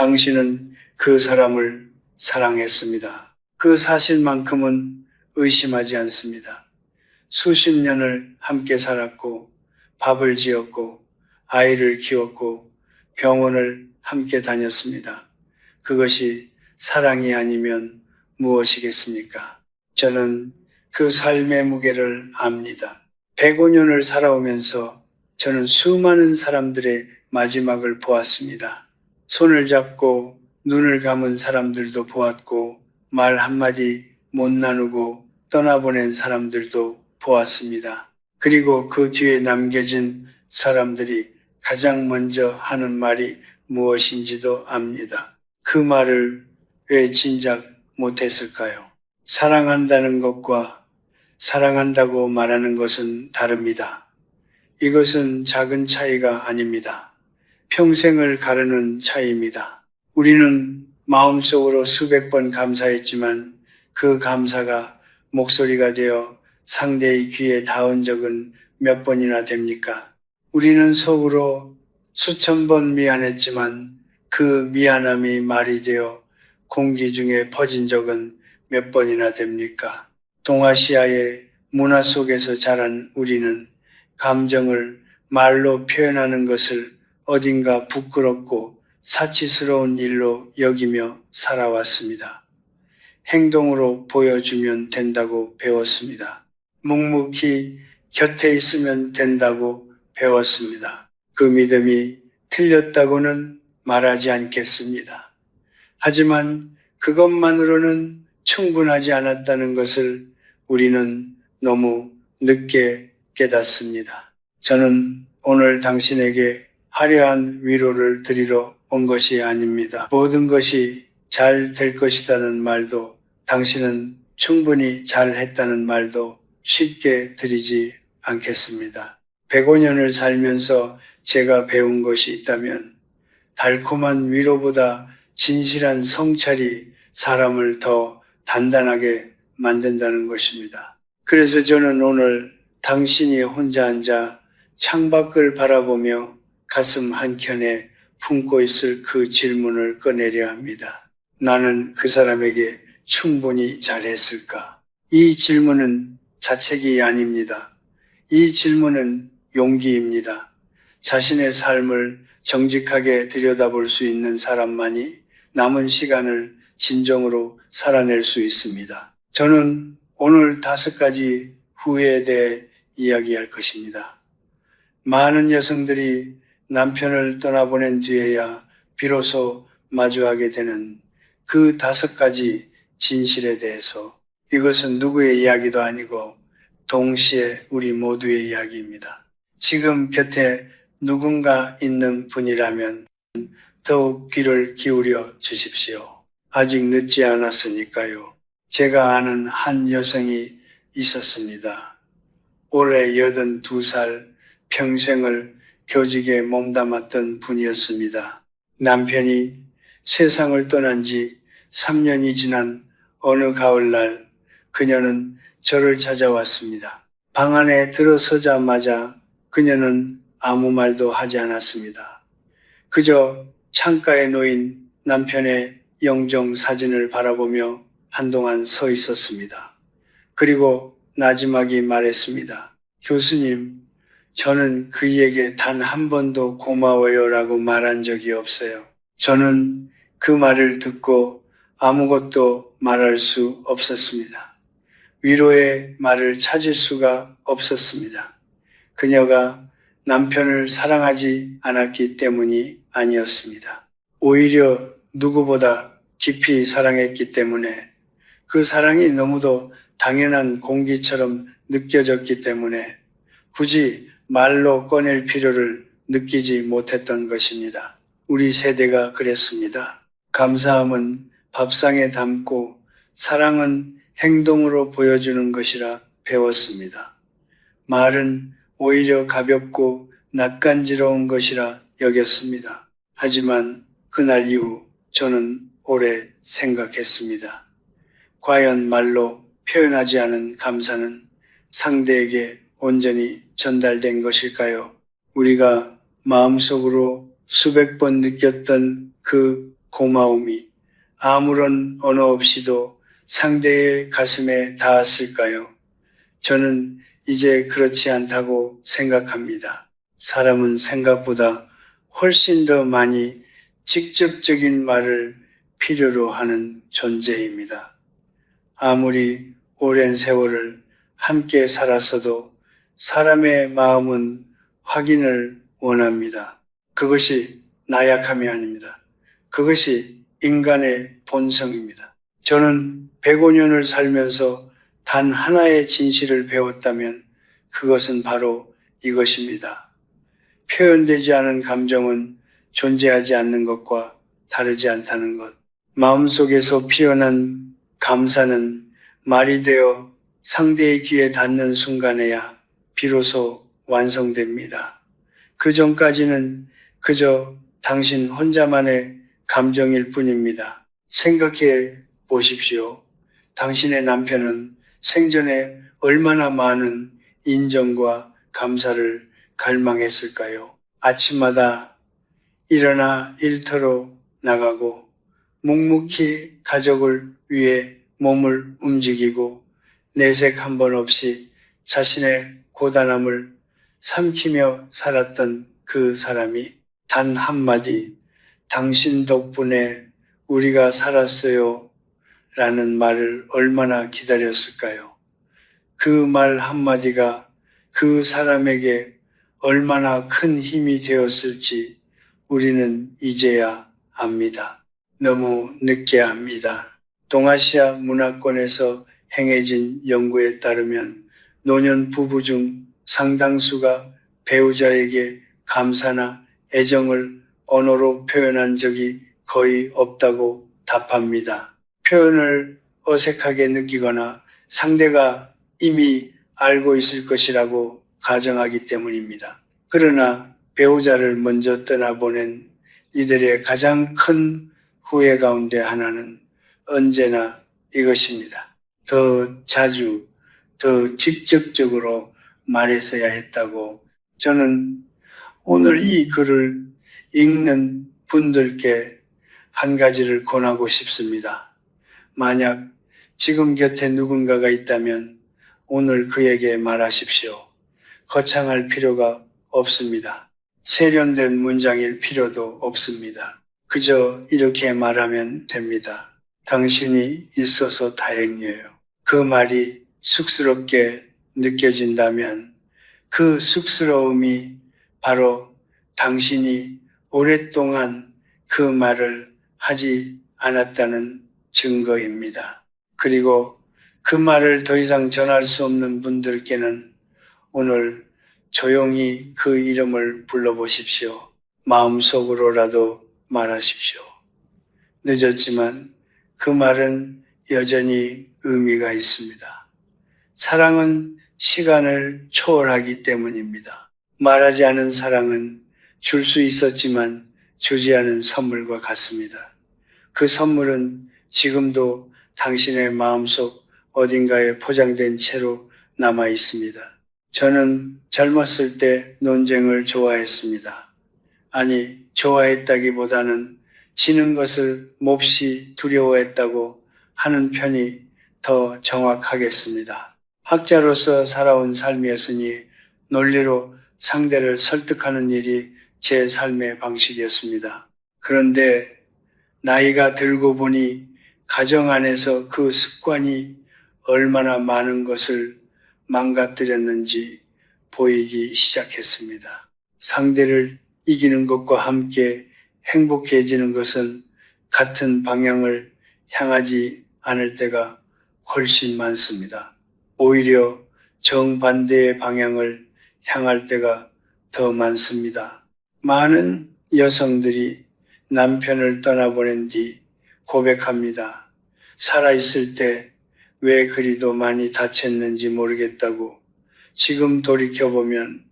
당신은 그 사람을 사랑했습니다. 그 사실만큼은 의심하지 않습니다. 수십 년을 함께 살았고 밥을 지었고 아이를 키웠고 병원을 함께 다녔습니다. 그것이 사랑이 아니면 무엇이겠습니까? 저는 그 삶의 무게를 압니다. 105년을 살아오면서 저는 수많은 사람들의 마지막을 보았습니다. 손을 잡고 눈을 감은 사람들도 보았고 말 한마디 못 나누고 떠나보낸 사람들도 보았습니다. 그리고 그 뒤에 남겨진 사람들이 가장 먼저 하는 말이 무엇인지도 압니다. 그 말을 왜 진작 못했을까요? 사랑한다는 것과 사랑한다고 말하는 것은 다릅니다. 이것은 작은 차이가 아닙니다. 평생을 가르는 차이입니다. 우리는 마음속으로 수백 번 감사했지만 그 감사가 목소리가 되어 상대의 귀에 닿은 적은 몇 번이나 됩니까? 우리는 속으로 수천 번 미안했지만 그 미안함이 말이 되어 공기 중에 퍼진 적은 몇 번이나 됩니까? 동아시아의 문화 속에서 자란 우리는 감정을 말로 표현하는 것을 어딘가 부끄럽고 사치스러운 일로 여기며 살아왔습니다. 행동으로 보여주면 된다고 배웠습니다. 묵묵히 곁에 있으면 된다고 배웠습니다. 그 믿음이 틀렸다고는 말하지 않겠습니다. 하지만 그것만으로는 충분하지 않았다는 것을 우리는 너무 늦게 깨닫습니다. 저는 오늘 당신에게 화려한 위로를 드리러 온 것이 아닙니다. 모든 것이 잘 될 것이라는 말도 당신은 충분히 잘했다는 말도 쉽게 드리지 않겠습니다. 105년을 살면서 제가 배운 것이 있다면 달콤한 위로보다 진실한 성찰이 사람을 더 단단하게 만든다는 것입니다. 그래서 저는 오늘 당신이 혼자 앉아 창밖을 바라보며 가슴 한켠에 품고 있을 그 질문을 꺼내려 합니다. 나는 그 사람에게 충분히 잘했을까? 이 질문은 자책이 아닙니다. 이 질문은 용기입니다. 자신의 삶을 정직하게 들여다볼 수 있는 사람만이 남은 시간을 진정으로 살아낼 수 있습니다. 저는 오늘 5가지 후회에 대해 이야기할 것입니다. 많은 여성들이 남편을 떠나보낸 뒤에야 비로소 마주하게 되는 그 5가지 진실에 대해서 이것은 누구의 이야기도 아니고 동시에 우리 모두의 이야기입니다. 지금 곁에 누군가 있는 분이라면 더욱 귀를 기울여 주십시오. 아직 늦지 않았으니까요. 제가 아는 한 여성이 있었습니다. 올해 82살 평생을 교직에 몸담았던 분이었습니다. 남편이 세상을 떠난 지 3년이 지난 어느 가을날 그녀는 저를 찾아왔습니다. 방 안에 들어서자마자 그녀는 아무 말도 하지 않았습니다. 그저 창가에 놓인 남편의 영정 사진을 바라보며 한동안 서 있었습니다. 그리고 나지막이 말했습니다. 교수님, 저는 그에게 단 한 번도 고마워요라고 말한 적이 없어요. 저는 그 말을 듣고 아무것도 말할 수 없었습니다. 위로의 말을 찾을 수가 없었습니다. 그녀가 남편을 사랑하지 않았기 때문이 아니었습니다. 오히려 누구보다 깊이 사랑했기 때문에 그 사랑이 너무도 당연한 공기처럼 느껴졌기 때문에 굳이 말로 꺼낼 필요를 느끼지 못했던 것입니다. 우리 세대가 그랬습니다. 감사함은 밥상에 담고 사랑은 행동으로 보여주는 것이라 배웠습니다. 말은 오히려 가볍고 낯간지러운 것이라 여겼습니다. 하지만 그날 이후 저는 오래 생각했습니다. 과연 말로 표현하지 않은 감사는 상대에게 온전히 전달된 것일까요? 우리가 마음속으로 수백 번 느꼈던 그 고마움이 아무런 언어 없이도 상대의 가슴에 닿았을까요? 저는 이제 그렇지 않다고 생각합니다. 사람은 생각보다 훨씬 더 많이 직접적인 말을 필요로 하는 존재입니다. 아무리 오랜 세월을 함께 살았어도 사람의 마음은 확인을 원합니다. 그것이 나약함이 아닙니다. 그것이 인간의 본성입니다. 저는 105년을 살면서 단 하나의 진실을 배웠다면 그것은 바로 이것입니다. 표현되지 않은 감정은 존재하지 않는 것과 다르지 않다는 것. 마음속에서 피어난 감사는 말이 되어 상대의 귀에 닿는 순간에야 비로소 완성됩니다. 그 전까지는 그저 당신 혼자만의 감정일 뿐입니다. 생각해 보십시오. 당신의 남편은 생전에 얼마나 많은 인정과 감사를 갈망했을까요? 아침마다 일어나 일터로 나가고 묵묵히 가족을 위해 몸을 움직이고 내색 한 번 없이 자신의 고단함을 삼키며 살았던 그 사람이 단 한마디 당신 덕분에 우리가 살았어요 라는 말을 얼마나 기다렸을까요? 그 말 한마디가 그 사람에게 얼마나 큰 힘이 되었을지 우리는 이제야 압니다. 너무 늦게 압니다. 동아시아 문화권에서 행해진 연구에 따르면 노년 부부 중 상당수가 배우자에게 감사나 애정을 언어로 표현한 적이 거의 없다고 답합니다. 표현을 어색하게 느끼거나 상대가 이미 알고 있을 것이라고 가정하기 때문입니다. 그러나 배우자를 먼저 떠나보낸 이들의 가장 큰 후회 가운데 하나는 언제나 이것입니다. 더 자주, 더 직접적으로 말했어야 했다고 저는 오늘 이 글을 읽는 분들께 한 가지를 권하고 싶습니다. 만약 지금 곁에 누군가가 있다면 오늘 그에게 말하십시오. 거창할 필요가 없습니다. 세련된 문장일 필요도 없습니다. 그저 이렇게 말하면 됩니다. 당신이 있어서 다행이에요. 그 말이 쑥스럽게 느껴진다면 그 쑥스러움이 바로 당신이 오랫동안 그 말을 하지 않았다는 증거입니다. 그리고 그 말을 더 이상 전할 수 없는 분들께는 오늘 조용히 그 이름을 불러보십시오. 마음속으로라도 말하십시오. 늦었지만 그 말은 여전히 의미가 있습니다. 사랑은 시간을 초월하기 때문입니다. 말하지 않은 사랑은 줄 수 있었지만 주지 않은 선물과 같습니다. 그 선물은 지금도 당신의 마음속 어딘가에 포장된 채로 남아 있습니다. 저는 젊었을 때 논쟁을 좋아했습니다. 아니, 좋아했다기보다는 지는 것을 몹시 두려워했다고 하는 편이 더 정확하겠습니다. 학자로서 살아온 삶이었으니 논리로 상대를 설득하는 일이 제 삶의 방식이었습니다. 그런데 나이가 들고 보니 가정 안에서 그 습관이 얼마나 많은 것을 망가뜨렸는지 보이기 시작했습니다. 상대를 이기는 것과 함께 행복해지는 것은 같은 방향을 향하지 않을 때가 훨씬 많습니다. 오히려 정반대의 방향을 향할 때가 더 많습니다. 많은 여성들이 남편을 떠나보낸 뒤 고백합니다. 살아있을 때 왜 그리도 많이 다쳤는지 모르겠다고. 지금 돌이켜보면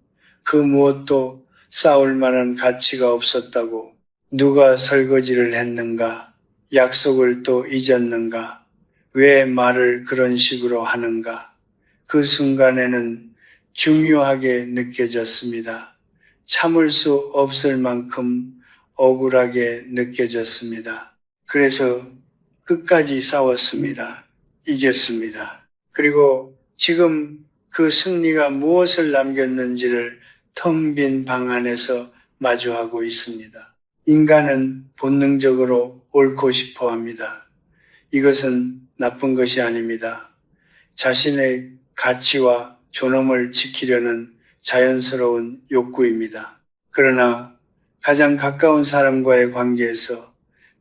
그 무엇도 싸울 만한 가치가 없었다고. 누가 설거지를 했는가? 약속을 또 잊었는가? 왜 말을 그런 식으로 하는가? 그 순간에는 중요하게 느껴졌습니다. 참을 수 없을 만큼 억울하게 느껴졌습니다. 그래서 끝까지 싸웠습니다. 이겼습니다. 그리고 지금 그 승리가 무엇을 남겼는지를 텅 빈 방 안에서 마주하고 있습니다. 인간은 본능적으로 옳고 싶어 합니다. 이것은 나쁜 것이 아닙니다. 자신의 가치와 존엄을 지키려는 자연스러운 욕구입니다. 그러나 가장 가까운 사람과의 관계에서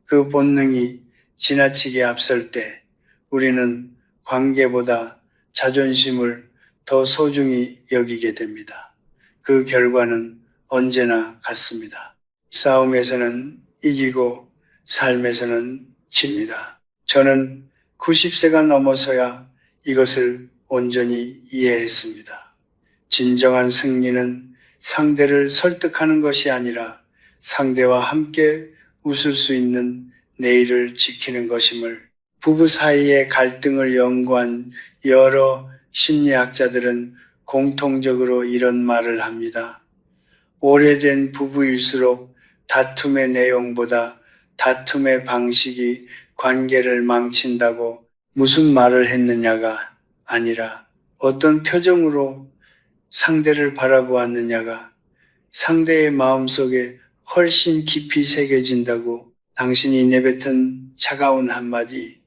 그 본능이 지나치게 앞설 때 우리는 관계보다 자존심을 더 소중히 여기게 됩니다. 그 결과는 언제나 같습니다. 싸움에서는 이기고 삶에서는 집니다. 저는 90세가 넘어서야 이것을 온전히 이해했습니다. 진정한 승리는 상대를 설득하는 것이 아니라 상대와 함께 웃을 수 있는 내일을 지키는 것임을, 부부 사이의 갈등을 연구한 여러 심리학자들은 공통적으로 이런 말을 합니다. 오래된 부부일수록 다툼의 내용보다 다툼의 방식이 관계를 망친다고. 무슨 말을 했느냐가 아니라 어떤 표정으로 상대를 바라보았느냐가 상대의 마음속에 훨씬 깊이 새겨진다고. 당신이 내뱉은 차가운 한마디,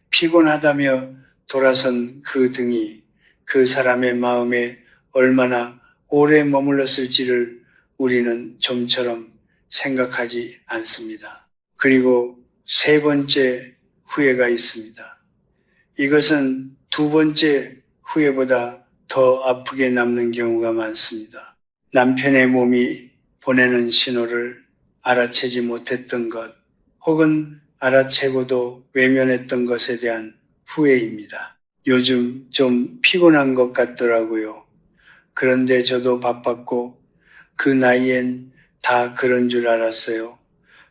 피곤하다며 돌아선 그 등이 그 사람의 마음에 얼마나 오래 머물렀을지를 우리는 좀처럼 생각하지 않습니다. 그리고 세 번째 후회가 있습니다. 이것은 두 번째 후회보다 더 아프게 남는 경우가 많습니다. 남편의 몸이 보내는 신호를 알아채지 못했던 것, 혹은 알아채고도 외면했던 것에 대한 후회입니다. 요즘 좀 피곤한 것 같더라고요. 그런데 저도 바빴고 그 나이엔 다 그런 줄 알았어요.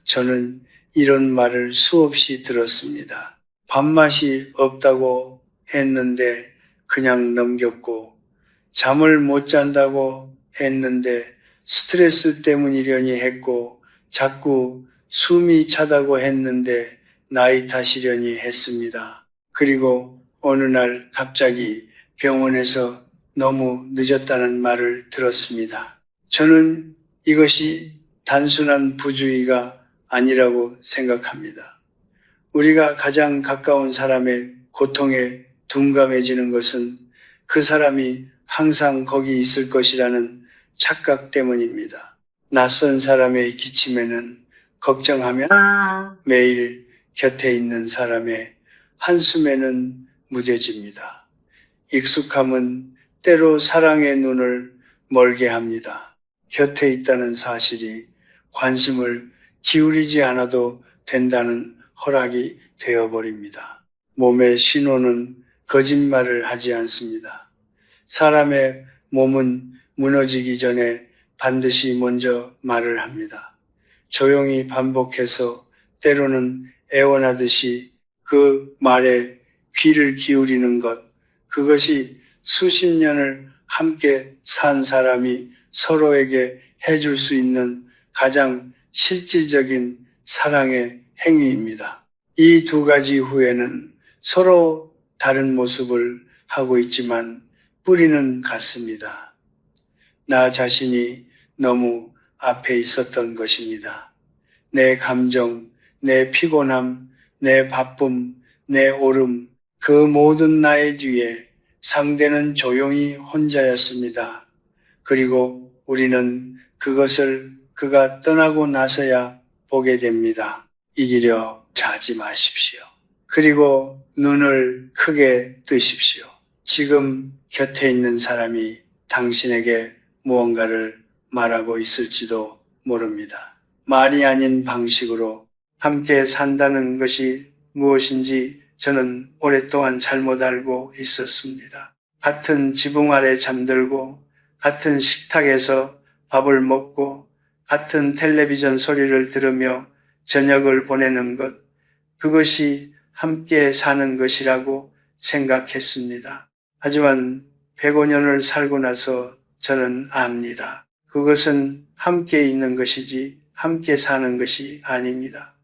저는 이런 말을 수없이 들었습니다. 밥맛이 없다고 했는데 그냥 넘겼고, 잠을 못 잔다고 했는데 스트레스 때문이려니 했고, 자꾸 숨이 차다고 했는데 나이 탓이려니 했습니다. 그리고 어느 날 갑자기 병원에서 너무 늦었다는 말을 들었습니다. 저는 이것이 단순한 부주의가 아니라고 생각합니다. 우리가 가장 가까운 사람의 고통에 둔감해지는 것은 그 사람이 항상 거기 있을 것이라는 착각 때문입니다. 낯선 사람의 기침에는 걱정하면 매일 곁에 있는 사람의 한숨에는 무뎌집니다. 익숙함은 때로 사랑의 눈을 멀게 합니다. 곁에 있다는 사실이 관심을 기울이지 않아도 된다는 허락이 되어버립니다. 몸의 신호는 거짓말을 하지 않습니다. 사람의 몸은 무너지기 전에 반드시 먼저 말을 합니다. 조용히 반복해서 때로는 애원하듯이 그 말에 귀를 기울이는 것, 그것이 수십 년을 함께 산 사람이 서로에게 해줄 수 있는 가장 실질적인 사랑의 행위입니다. 이 두 가지 후에는 서로 다른 모습을 하고 있지만 뿌리는 같습니다. 나 자신이 너무 앞에 있었던 것입니다. 내 감정, 내 피곤함, 내 바쁨, 내 오름, 그 모든 나의 뒤에 상대는 조용히 혼자였습니다. 그리고 우리는 그것을 그가 떠나고 나서야 보게 됩니다. 이기려 자지 마십시오. 그리고 눈을 크게 뜨십시오. 지금 곁에 있는 사람이 당신에게 무언가를 말하고 있을지도 모릅니다. 말이 아닌 방식으로 함께 산다는 것이 무엇인지 저는 오랫동안 잘못 알고 있었습니다. 같은 지붕 아래 잠들고 같은 식탁에서 밥을 먹고 같은 텔레비전 소리를 들으며 저녁을 보내는 것, 그것이 함께 사는 것이라고 생각했습니다. 하지만 105년을 살고 나서 저는 압니다. 그것은 함께 있는 것이지 함께 사는 것이 아닙니다.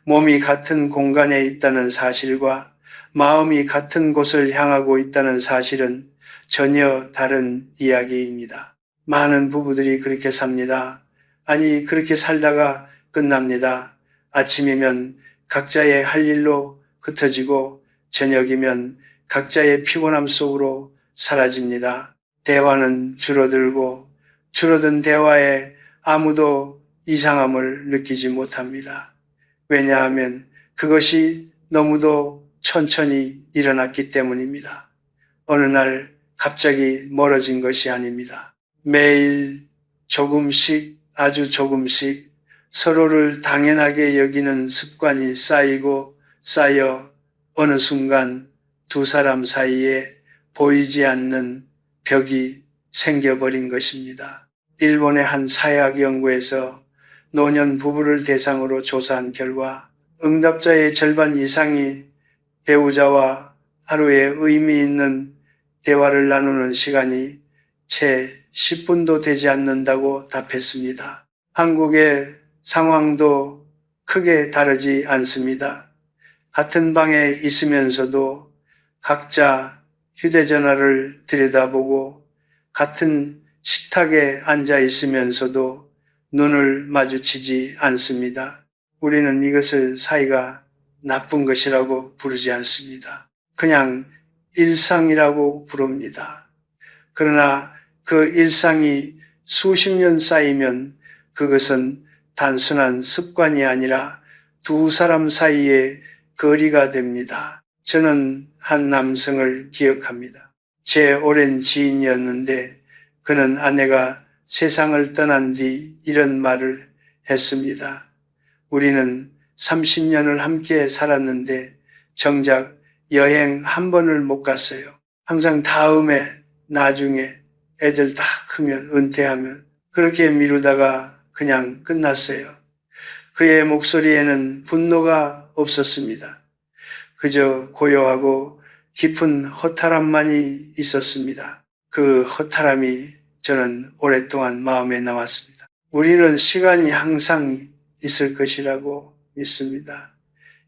몸이 같은 공간에 있다는 사실과 마음이 같은 곳을 향하고 있다는 사실은 전혀 다른 이야기입니다. 많은 부부들이 그렇게 삽니다. 아니, 그렇게 살다가 끝납니다. 아침이면 각자의 할 일로 흩어지고 저녁이면 각자의 피곤함 속으로 사라집니다. 대화는 줄어들고 줄어든 대화에 아무도 이상함을 느끼지 못합니다. 왜냐하면 그것이 너무도 천천히 일어났기 때문입니다. 어느 날 갑자기 멀어진 것이 아닙니다. 매일 조금씩, 아주 조금씩 서로를 당연하게 여기는 습관이 쌓이고 쌓여 어느 순간 두 사람 사이에 보이지 않는 벽이 생겨버린 것입니다. 일본의 한 사회학 연구에서 노년 부부를 대상으로 조사한 결과 응답자의 절반 이상이 배우자와 하루에 의미 있는 대화를 나누는 시간이 채 10분도 되지 않는다고 답했습니다. 한국의 상황도 크게 다르지 않습니다. 같은 방에 있으면서도 각자 휴대전화를 들여다보고 같은 식탁에 앉아 있으면서도 눈을 마주치지 않습니다. 우리는 이것을 사이가 나쁜 것이라고 부르지 않습니다. 그냥 일상이라고 부릅니다. 그러나 그 일상이 수십 년 쌓이면 그것은 단순한 습관이 아니라 두 사람 사이의 거리가 됩니다. 저는 한 남성을 기억합니다. 제 오랜 지인이었는데 그는 아내가 세상을 떠난 뒤 이런 말을 했습니다. 우리는 30년을 함께 살았는데 정작 여행 한 번을 못 갔어요. 항상 다음에, 나중에, 애들 다 크면, 은퇴하면 그렇게 미루다가 그냥 끝났어요. 그의 목소리에는 분노가 없었습니다. 그저 고요하고 깊은 허탈함만이 있었습니다. 그 허탈함이 저는 오랫동안 마음에 남았습니다. 우리는 시간이 항상 있을 것이라고 믿습니다.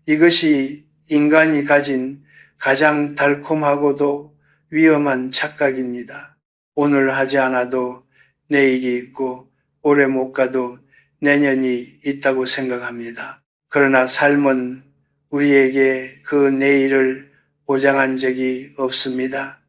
이것이 인간이 가진 가장 달콤하고도 위험한 착각입니다. 오늘 하지 않아도 내일이 있고 오래 못 가도 내년이 있다고 생각합니다. 그러나 삶은 우리에게 그 내일을 보장한 적이 없습니다.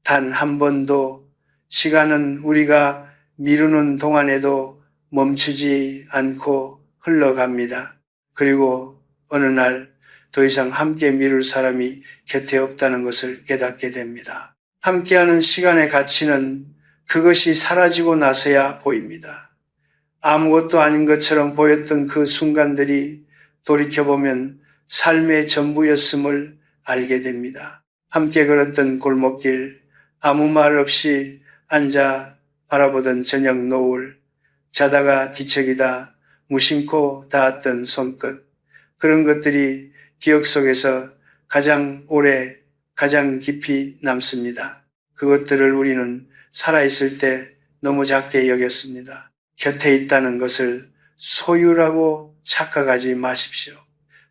단 한 번도 시간은 우리가 미루는 동안에도 멈추지 않고 흘러갑니다. 그리고 어느 날 더 이상 함께 미룰 사람이 곁에 없다는 것을 깨닫게 됩니다. 함께하는 시간의 가치는 그것이 사라지고 나서야 보입니다. 아무것도 아닌 것처럼 보였던 그 순간들이 돌이켜보면 삶의 전부였음을 알게 됩니다. 함께 걸었던 골목길, 아무 말 없이 앉아 바라보던 저녁 노을, 자다가 뒤척이다 무심코 닿았던 손끝, 그런 것들이 기억 속에서 가장 오래, 가장 깊이 남습니다. 그것들을 우리는 살아있을 때 너무 작게 여겼습니다. 곁에 있다는 것을 소유라고 착각하지 마십시오.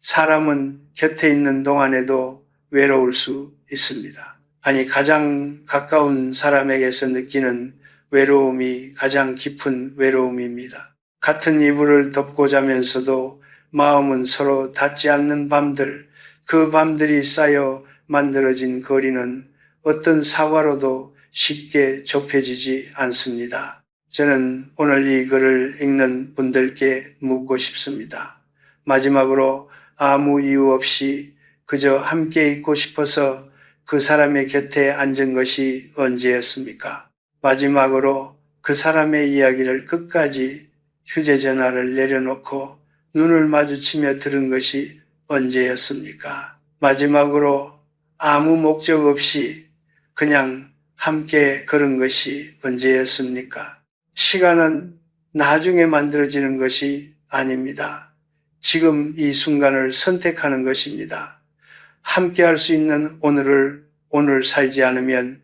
사람은 곁에 있는 동안에도 외로울 수 있습니다. 아니, 가장 가까운 사람에게서 느끼는 외로움이 가장 깊은 외로움입니다. 같은 이불을 덮고 자면서도 마음은 서로 닿지 않는 밤들, 그 밤들이 쌓여 만들어진 거리는 어떤 사과로도 쉽게 좁혀지지 않습니다. 저는 오늘 이 글을 읽는 분들께 묻고 싶습니다. 마지막으로 아무 이유 없이 그저 함께 있고 싶어서 그 사람의 곁에 앉은 것이 언제였습니까? 마지막으로 그 사람의 이야기를 끝까지 휴대전화를 내려놓고 눈을 마주치며 들은 것이 언제였습니까? 마지막으로 아무 목적 없이 그냥 함께 걸은 것이 언제였습니까? 시간은 나중에 만들어지는 것이 아닙니다. 지금 이 순간을 선택하는 것입니다. 함께 할 수 있는 오늘을 오늘 살지 않으면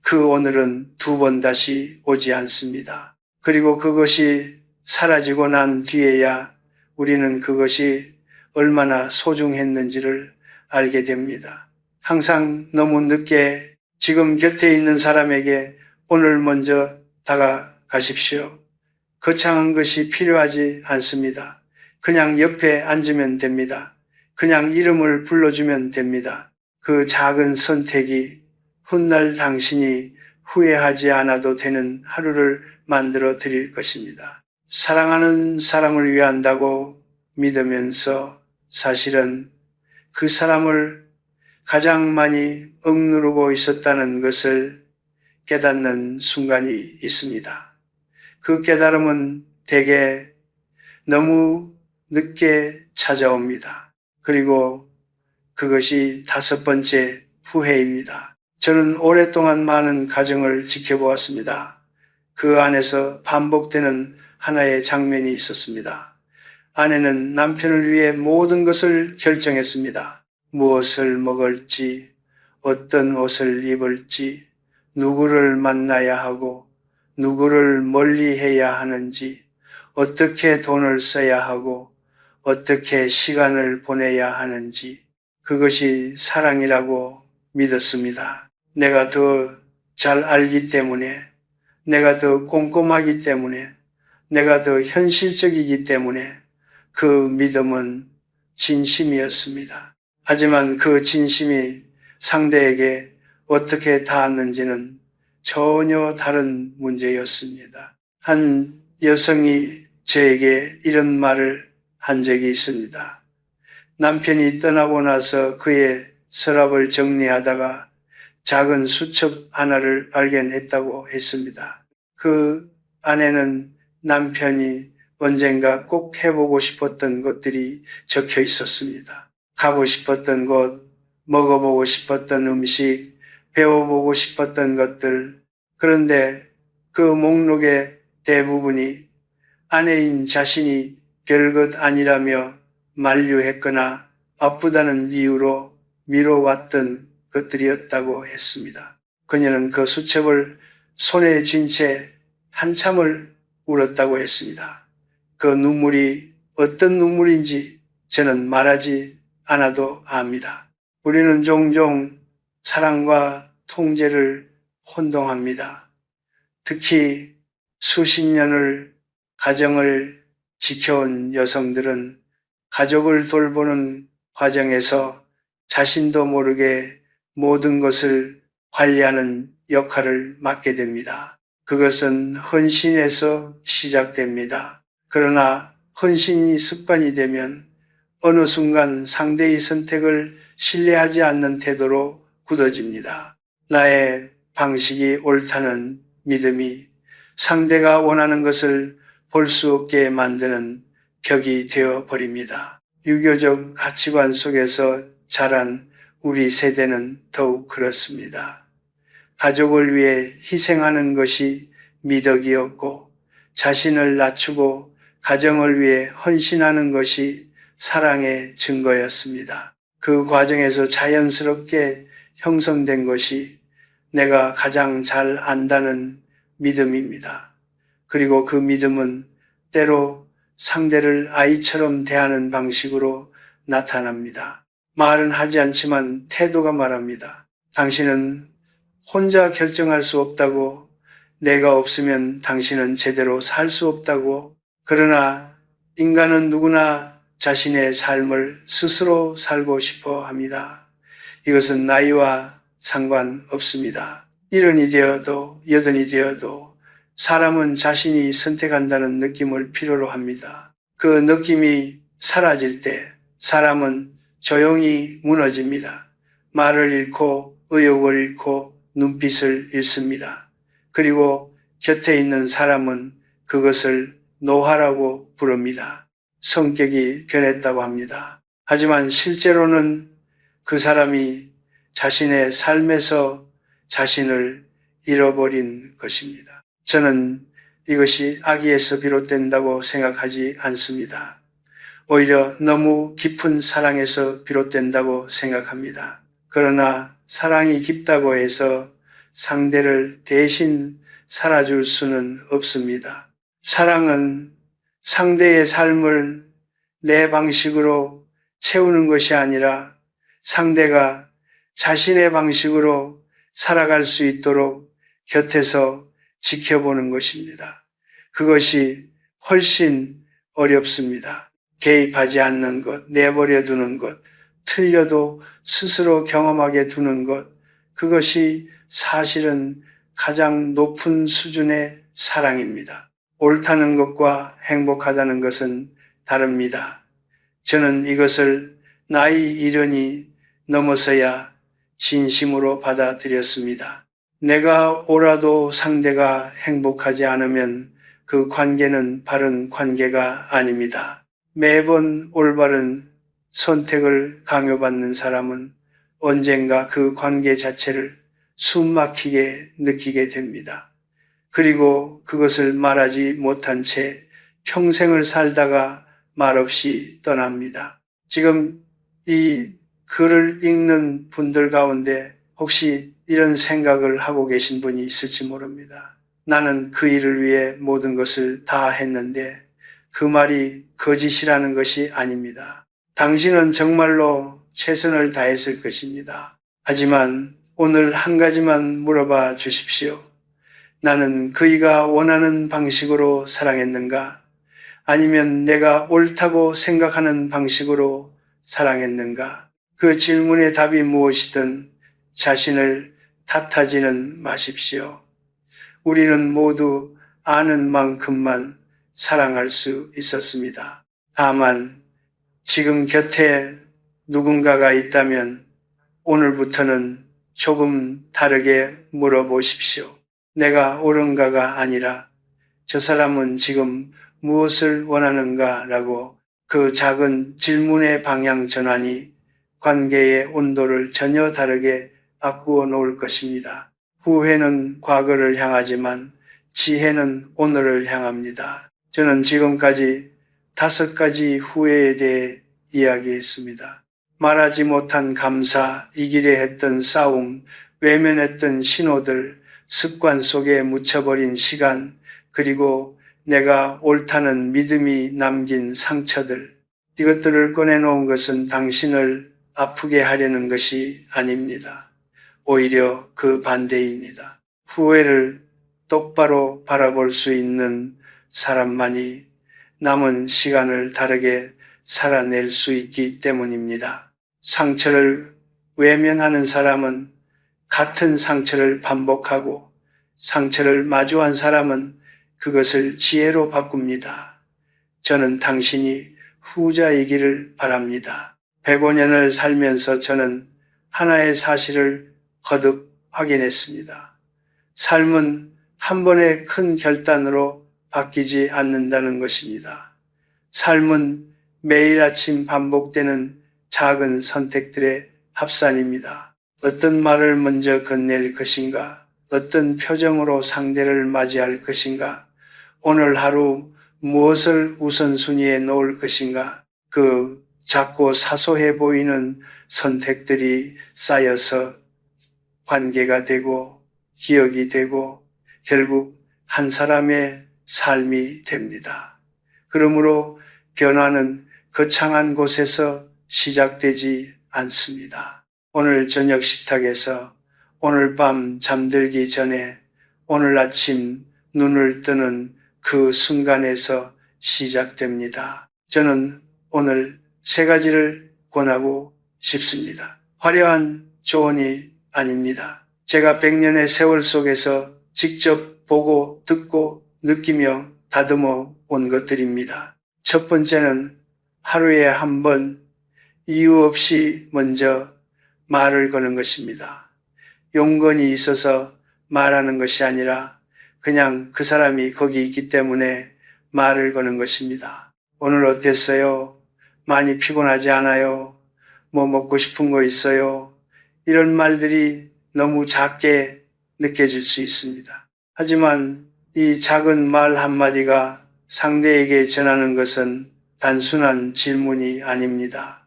그 오늘은 두 번 다시 오지 않습니다. 그리고 그것이 사라지고 난 뒤에야 우리는 그것이 얼마나 소중했는지를 알게 됩니다. 항상 너무 늦게 지금 곁에 있는 사람에게 오늘 먼저 다가가십시오. 거창한 것이 필요하지 않습니다. 그냥 옆에 앉으면 됩니다. 그냥 이름을 불러주면 됩니다. 그 작은 선택이 훗날 당신이 후회하지 않아도 되는 하루를 만들어 드릴 것입니다. 사랑하는 사람을 위한다고 믿으면서 사실은 그 사람을 가장 많이 억누르고 있었다는 것을 깨닫는 순간이 있습니다. 그 깨달음은 대개 너무 늦게 찾아옵니다. 그리고 그것이 5번째 후회입니다. 저는 오랫동안 많은 가정을 지켜보았습니다. 그 안에서 반복되는 하나의 장면이 있었습니다. 아내는 남편을 위해 모든 것을 결정했습니다. 무엇을 먹을지, 어떤 옷을 입을지, 누구를 만나야 하고, 누구를 멀리해야 하는지, 어떻게 돈을 써야 하고, 어떻게 시간을 보내야 하는지, 그것이 사랑이라고 믿었습니다. 내가 더 잘 알기 때문에, 내가 더 꼼꼼하기 때문에, 내가 더 현실적이기 때문에 그 믿음은 진심이었습니다. 하지만 그 진심이 상대에게 어떻게 닿았는지는 전혀 다른 문제였습니다. 한 여성이 저에게 이런 말을 한 적이 있습니다. 남편이 떠나고 나서 그의 서랍을 정리하다가 작은 수첩 하나를 발견했다고 했습니다. 그 안에는 남편이 언젠가 꼭 해보고 싶었던 것들이 적혀 있었습니다. 가고 싶었던 곳, 먹어보고 싶었던 음식, 배워보고 싶었던 것들. 그런데 그 목록의 대부분이 아내인 자신이 별것 아니라며 만류했거나 바쁘다는 이유로 미뤄왔던 것들이었다고 했습니다. 그녀는 그 수첩을 손에 쥔 채 한참을 울었다고 했습니다. 그 눈물이 어떤 눈물인지 저는 말하지 않아도 압니다. 우리는 종종 사랑과 통제를 혼동합니다. 특히 수십 년을 가정을 지켜온 여성들은 가족을 돌보는 과정에서 자신도 모르게 모든 것을 관리하는 역할을 맡게 됩니다. 그것은 헌신에서 시작됩니다. 그러나 헌신이 습관이 되면 어느 순간 상대의 선택을 신뢰하지 않는 태도로 굳어집니다. 나의 방식이 옳다는 믿음이 상대가 원하는 것을 볼 수 없게 만드는 벽이 되어 버립니다. 유교적 가치관 속에서 자란 우리 세대는 더욱 그렇습니다. 가족을 위해 희생하는 것이 미덕이었고 자신을 낮추고 가정을 위해 헌신하는 것이 사랑의 증거였습니다. 그 과정에서 자연스럽게 형성된 것이 내가 가장 잘 안다는 믿음입니다. 그리고 그 믿음은 때로 상대를 아이처럼 대하는 방식으로 나타납니다. 말은 하지 않지만 태도가 말합니다. 당신은 혼자 결정할 수 없다고, 내가 없으면 당신은 제대로 살 수 없다고. 그러나 인간은 누구나 자신의 삶을 스스로 살고 싶어 합니다. 이것은 나이와 상관없습니다. 70이 되어도 80이 되어도 사람은 자신이 선택한다는 느낌을 필요로 합니다. 그 느낌이 사라질 때 사람은 조용히 무너집니다. 말을 잃고 의욕을 잃고 눈빛을 잃습니다. 그리고 곁에 있는 사람은 그것을 노화라고 부릅니다. 성격이 변했다고 합니다. 하지만 실제로는 그 사람이 자신의 삶에서 자신을 잃어버린 것입니다. 저는 이것이 악의에서 비롯된다고 생각하지 않습니다. 오히려 너무 깊은 사랑에서 비롯된다고 생각합니다. 그러나 사랑이 깊다고 해서 상대를 대신 살아줄 수는 없습니다. 사랑은 상대의 삶을 내 방식으로 채우는 것이 아니라 상대가 자신의 방식으로 살아갈 수 있도록 곁에서 지켜보는 것입니다. 그것이 훨씬 어렵습니다. 개입하지 않는 것, 내버려 두는 것, 틀려도 스스로 경험하게 두는 것, 그것이 사실은 가장 높은 수준의 사랑입니다. 옳다는 것과 행복하다는 것은 다릅니다. 저는 이것을 나이 이른이 넘어서야 진심으로 받아들였습니다. 내가 옳아도 상대가 행복하지 않으면 그 관계는 바른 관계가 아닙니다. 매번 올바른 선택을 강요받는 사람은 언젠가 그 관계 자체를 숨막히게 느끼게 됩니다. 그리고 그것을 말하지 못한 채 평생을 살다가 말없이 떠납니다. 지금 이 글을 읽는 분들 가운데 혹시 이런 생각을 하고 계신 분이 있을지 모릅니다. 나는 그 일을 위해 모든 것을 다 했는데 그 말이 거짓이라는 것이 아닙니다. 당신은 정말로 최선을 다했을 것입니다. 하지만 오늘 한 가지만 물어봐 주십시오. 나는 그이가 원하는 방식으로 사랑했는가? 아니면 내가 옳다고 생각하는 방식으로 사랑했는가? 그 질문의 답이 무엇이든 자신을 탓하지는 마십시오. 우리는 모두 아는 만큼만 사랑할 수 있었습니다. 다만 지금 곁에 누군가가 있다면 오늘부터는 조금 다르게 물어보십시오. 내가 옳은가가 아니라 저 사람은 지금 무엇을 원하는가라고 그 작은 질문의 방향 전환이 관계의 온도를 전혀 다르게 바꾸어 놓을 것입니다. 후회는 과거를 향하지만 지혜는 오늘을 향합니다. 저는 지금까지 5가지 후회에 대해 이야기했습니다. 말하지 못한 감사, 이기려 했던 싸움, 외면했던 신호들, 습관 속에 묻혀버린 시간, 그리고 내가 옳다는 믿음이 남긴 상처들, 이것들을 꺼내놓은 것은 당신을 아프게 하려는 것이 아닙니다. 오히려 그 반대입니다. 후회를 똑바로 바라볼 수 있는 사람만이 남은 시간을 다르게 살아낼 수 있기 때문입니다. 상처를 외면하는 사람은 같은 상처를 반복하고 상처를 마주한 사람은 그것을 지혜로 바꿉니다. 저는 당신이 후자이기를 바랍니다. 105년을 살면서 저는 하나의 사실을 거듭 확인했습니다. 삶은 한 번의 큰 결단으로 바뀌지 않는다는 것입니다. 삶은 매일 아침 반복되는 작은 선택들의 합산입니다. 어떤 말을 먼저 건넬 것인가? 어떤 표정으로 상대를 맞이할 것인가? 오늘 하루 무엇을 우선순위에 놓을 것인가? 그 작고 사소해 보이는 선택들이 쌓여서 관계가 되고 기억이 되고 결국 한 사람의 삶이 됩니다. 그러므로 변화는 거창한 곳에서 시작되지 않습니다. 오늘 저녁 식탁에서 오늘 밤 잠들기 전에 오늘 아침 눈을 뜨는 그 순간에서 시작됩니다. 저는 오늘 3가지를 권하고 싶습니다. 화려한 조언이 아닙니다. 제가 100년의 세월 속에서 직접 보고 듣고 느끼며 다듬어 온 것들입니다. 첫 번째는 하루에 한 번 이유 없이 먼저 말을 거는 것입니다. 용건이 있어서 말하는 것이 아니라 그냥 그 사람이 거기 있기 때문에 말을 거는 것입니다. 오늘 어땠어요? 많이 피곤하지 않아요? 뭐 먹고 싶은 거 있어요? 이런 말들이 너무 작게 느껴질 수 있습니다. 하지만 이 작은 말 한마디가 상대에게 전하는 것은 단순한 질문이 아닙니다.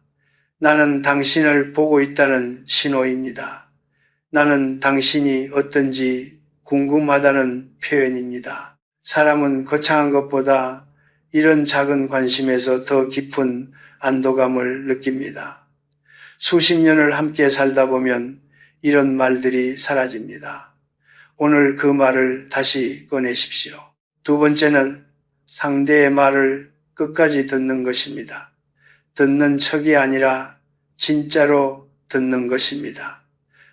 나는 당신을 보고 있다는 신호입니다. 나는 당신이 어떤지 궁금하다는 표현입니다. 사람은 거창한 것보다 이런 작은 관심에서 더 깊은 안도감을 느낍니다. 수십 년을 함께 살다 보면 이런 말들이 사라집니다. 오늘 그 말을 다시 꺼내십시오. 두 번째는 상대의 말을 끝까지 듣는 것입니다. 듣는 척이 아니라 진짜로 듣는 것입니다.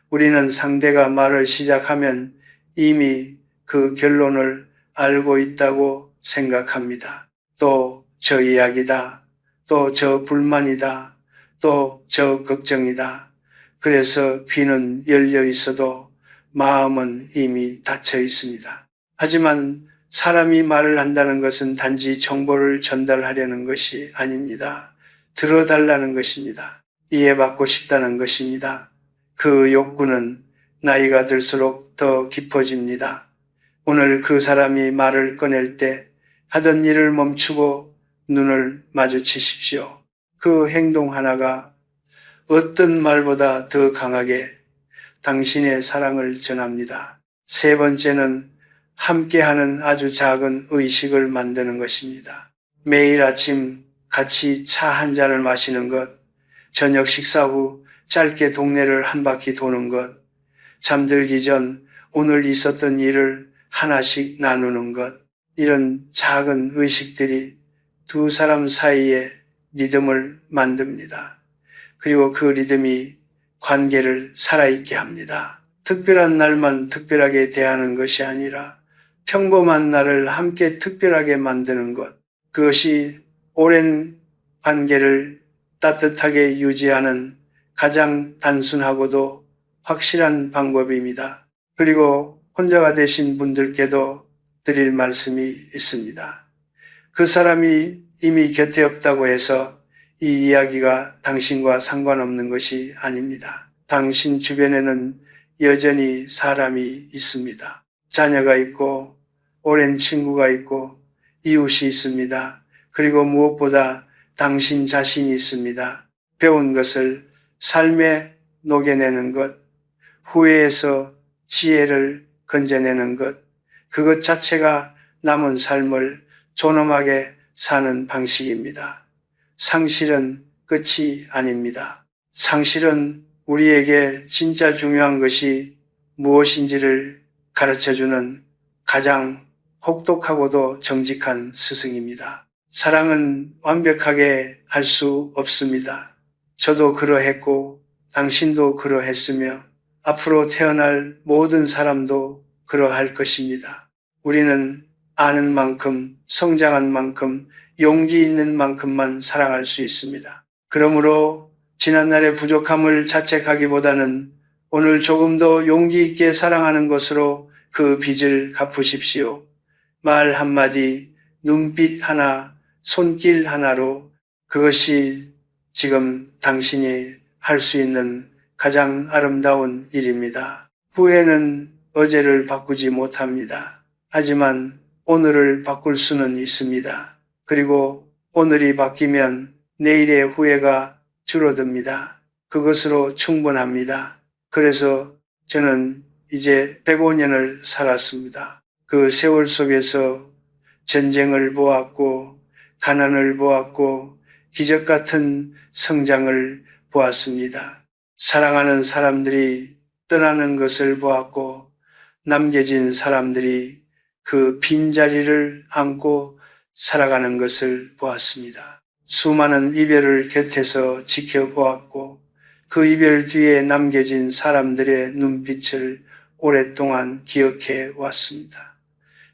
우리는 상대가 말을 시작하면 이미 그 결론을 알고 있다고 생각합니다. 또 저 이야기다. 또 저 불만이다. 또 저 걱정이다. 그래서 귀는 열려 있어도 마음은 이미 닫혀 있습니다. 하지만 사람이 말을 한다는 것은 단지 정보를 전달하려는 것이 아닙니다. 들어달라는 것입니다. 이해받고 싶다는 것입니다. 그 욕구는 나이가 들수록 더 깊어집니다. 오늘 그 사람이 말을 꺼낼 때 하던 일을 멈추고 눈을 마주치십시오. 그 행동 하나가 어떤 말보다 더 강하게 당신의 사랑을 전합니다. 세 번째는 함께하는 아주 작은 의식을 만드는 것입니다. 매일 아침 같이 차 한 잔을 마시는 것, 저녁 식사 후 짧게 동네를 한 바퀴 도는 것, 잠들기 전 오늘 있었던 일을 하나씩 나누는 것, 이런 작은 의식들이 두 사람 사이에 리듬을 만듭니다. 그리고 그 리듬이 관계를 살아있게 합니다. 특별한 날만 특별하게 대하는 것이 아니라 평범한 날을 함께 특별하게 만드는 것, 그것이 오랜 관계를 따뜻하게 유지하는 가장 단순하고도 확실한 방법입니다. 그리고 혼자가 되신 분들께도 드릴 말씀이 있습니다. 그 사람이 이미 곁에 없다고 해서 이 이야기가 당신과 상관없는 것이 아닙니다. 당신 주변에는 여전히 사람이 있습니다. 자녀가 있고 오랜 친구가 있고 이웃이 있습니다. 그리고 무엇보다 당신 자신이 있습니다. 배운 것을 삶에 녹여내는 것, 후회에서 지혜를 건져내는 것, 그것 자체가 남은 삶을 존엄하게 사는 방식입니다. 상실은 끝이 아닙니다. 상실은 우리에게 진짜 중요한 것이 무엇인지를 가르쳐주는 가장 혹독하고도 정직한 스승입니다. 사랑은 완벽하게 할 수 없습니다. 저도 그러했고 당신도 그러했으며 앞으로 태어날 모든 사람도 그러할 것입니다. 우리는 아는 만큼, 성장한 만큼, 용기 있는 만큼만 사랑할 수 있습니다. 그러므로 지난날의 부족함을 자책하기보다는 오늘 조금 더 용기 있게 사랑하는 것으로 그 빚을 갚으십시오. 말 한마디, 눈빛 하나, 손길 하나로 그것이 지금 당신이 할 수 있는 가장 아름다운 일입니다. 후회는 어제를 바꾸지 못합니다. 하지만 오늘을 바꿀 수는 있습니다. 그리고 오늘이 바뀌면 내일의 후회가 줄어듭니다. 그것으로 충분합니다. 그래서 저는 이제 105년을 살았습니다. 그 세월 속에서 전쟁을 보았고 가난을 보았고 기적 같은 성장을 보았습니다. 사랑하는 사람들이 떠나는 것을 보았고 남겨진 사람들이 그 빈자리를 안고 살아가는 것을 보았습니다. 수많은 이별을 곁에서 지켜보았고 그 이별 뒤에 남겨진 사람들의 눈빛을 오랫동안 기억해 왔습니다.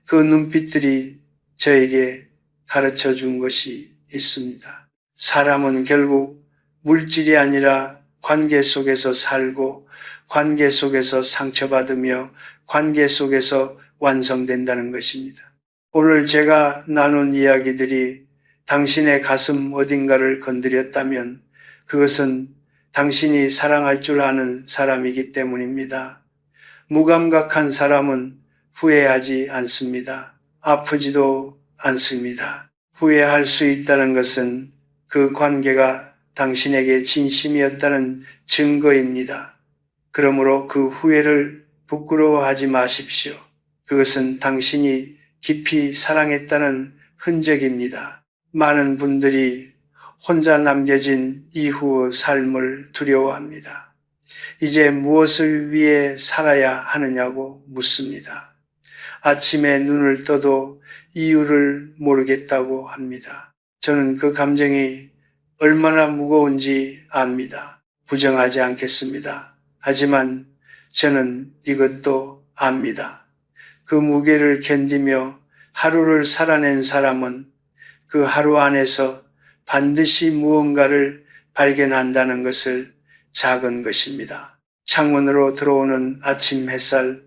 그 눈빛들이 저에게 가르쳐 준 것이 있습니다. 사람은 결국 물질이 아니라 관계 속에서 살고 관계 속에서 상처받으며 관계 속에서 완성된다는 것입니다. 오늘 제가 나눈 이야기들이 당신의 가슴 어딘가를 건드렸다면 그것은 당신이 사랑할 줄 아는 사람이기 때문입니다. 무감각한 사람은 후회하지 않습니다. 아프지도 않습니다. 후회할 수 있다는 것은 그 관계가 당신에게 진심이었다는 증거입니다. 그러므로 그 후회를 부끄러워하지 마십시오. 그것은 당신이 깊이 사랑했다는 흔적입니다. 많은 분들이 혼자 남겨진 이후의 삶을 두려워합니다. 이제 무엇을 위해 살아야 하느냐고 묻습니다. 아침에 눈을 떠도 이유를 모르겠다고 합니다. 저는 그 감정이 얼마나 무거운지 압니다. 부정하지 않겠습니다. 하지만 저는 이것도 압니다. 그 무게를 견디며 하루를 살아낸 사람은 그 하루 안에서 반드시 무언가를 발견한다는 것을 작은 것입니다. 창문으로 들어오는 아침 햇살,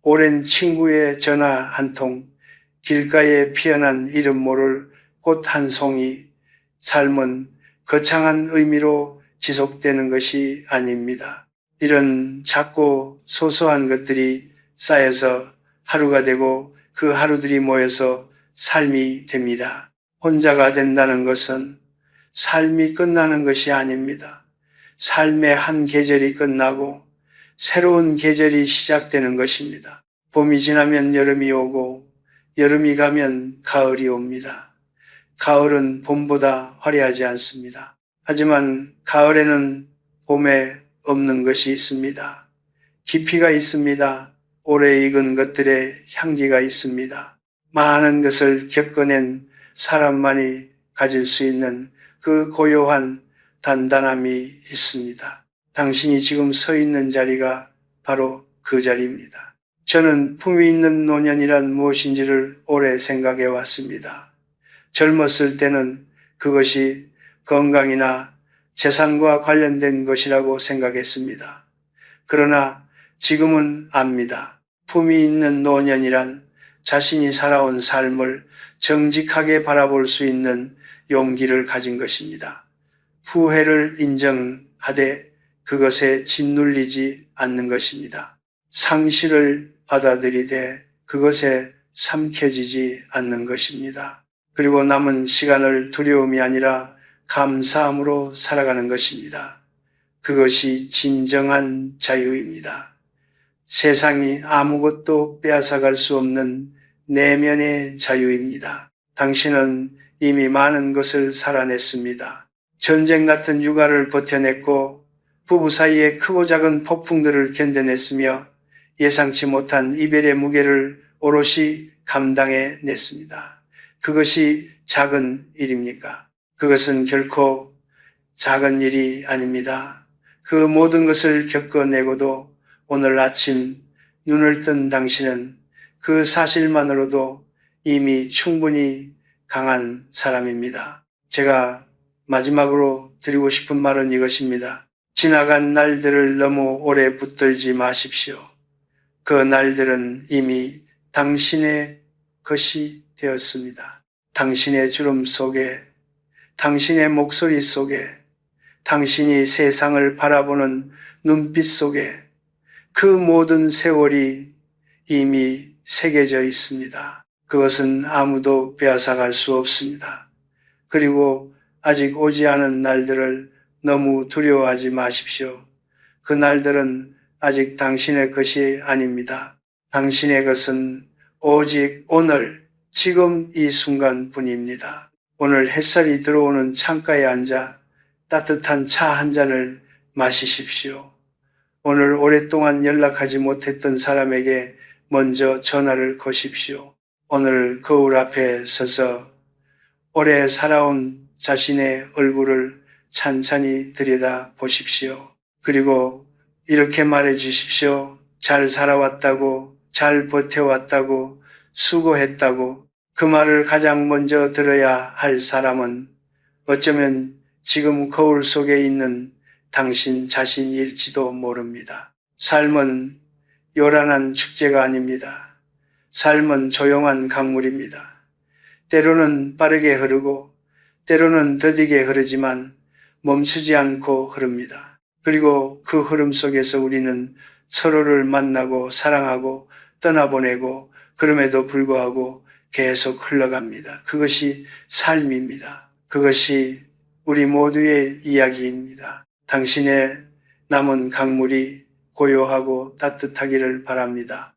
오랜 친구의 전화 한 통, 길가에 피어난 이름 모를 꽃 한 송이, 삶은 거창한 의미로 지속되는 것이 아닙니다. 이런 작고 소소한 것들이 쌓여서 하루가 되고 그 하루들이 모여서 삶이 됩니다. 혼자가 된다는 것은 삶이 끝나는 것이 아닙니다. 삶의 한 계절이 끝나고 새로운 계절이 시작되는 것입니다. 봄이 지나면 여름이 오고 여름이 가면 가을이 옵니다. 가을은 봄보다 화려하지 않습니다. 하지만 가을에는 봄에 없는 것이 있습니다. 깊이가 있습니다. 오래 익은 것들의 향기가 있습니다. 많은 것을 겪어낸 사람만이 가질 수 있는 그 고요한 단단함이 있습니다. 당신이 지금 서 있는 자리가 바로 그 자리입니다. 저는 품위 있는 노년이란 무엇인지를 오래 생각해 왔습니다. 젊었을 때는 그것이 건강이나 재산과 관련된 것이라고 생각했습니다. 그러나 지금은 압니다. 품위 있는 노년이란 자신이 살아온 삶을 정직하게 바라볼 수 있는 용기를 가진 것입니다. 후회를 인정하되 그것에 짓눌리지 않는 것입니다. 상실을 받아들이되 그것에 삼켜지지 않는 것입니다. 그리고 남은 시간을 두려움이 아니라 감사함으로 살아가는 것입니다. 그것이 진정한 자유입니다. 세상이 아무것도 빼앗아갈 수 없는 내면의 자유입니다. 당신은 이미 많은 것을 살아냈습니다. 전쟁 같은 육아를 버텨냈고 부부 사이의 크고 작은 폭풍들을 견뎌냈으며 예상치 못한 이별의 무게를 오롯이 감당해냈습니다. 그것이 작은 일입니까? 그것은 결코 작은 일이 아닙니다. 그 모든 것을 겪어내고도 오늘 아침 눈을 뜬 당신은 그 사실만으로도 이미 충분히 강한 사람입니다. 제가 마지막으로 드리고 싶은 말은 이것입니다. 지나간 날들을 너무 오래 붙들지 마십시오. 그 날들은 이미 당신의 것이 되었습니다. 당신의 주름 속에, 당신의 목소리 속에, 당신이 세상을 바라보는 눈빛 속에 그 모든 세월이 이미 새겨져 있습니다. 그것은 아무도 빼앗아갈 수 없습니다. 그리고 아직 오지 않은 날들을 너무 두려워하지 마십시오. 그 날들은 아직 당신의 것이 아닙니다. 당신의 것은 오직 오늘, 지금 이 순간뿐입니다. 오늘 햇살이 들어오는 창가에 앉아 따뜻한 차 한 잔을 마시십시오. 오늘 오랫동안 연락하지 못했던 사람에게 먼저 전화를 거십시오. 오늘 거울 앞에 서서 오래 살아온 자신의 얼굴을 찬찬히 들여다 보십시오. 그리고 이렇게 말해 주십시오. 잘 살아왔다고, 잘 버텨왔다고, 수고했다고. 그 말을 가장 먼저 들어야 할 사람은 어쩌면 지금 거울 속에 있는 당신 자신일지도 모릅니다. 삶은 요란한 축제가 아닙니다. 삶은 조용한 강물입니다. 때로는 빠르게 흐르고 때로는 더디게 흐르지만 멈추지 않고 흐릅니다. 그리고 그 흐름 속에서 우리는 서로를 만나고 사랑하고 떠나보내고 그럼에도 불구하고 계속 흘러갑니다. 그것이 삶입니다. 그것이 우리 모두의 이야기입니다. 당신의 남은 강물이 고요하고 따뜻하기를 바랍니다.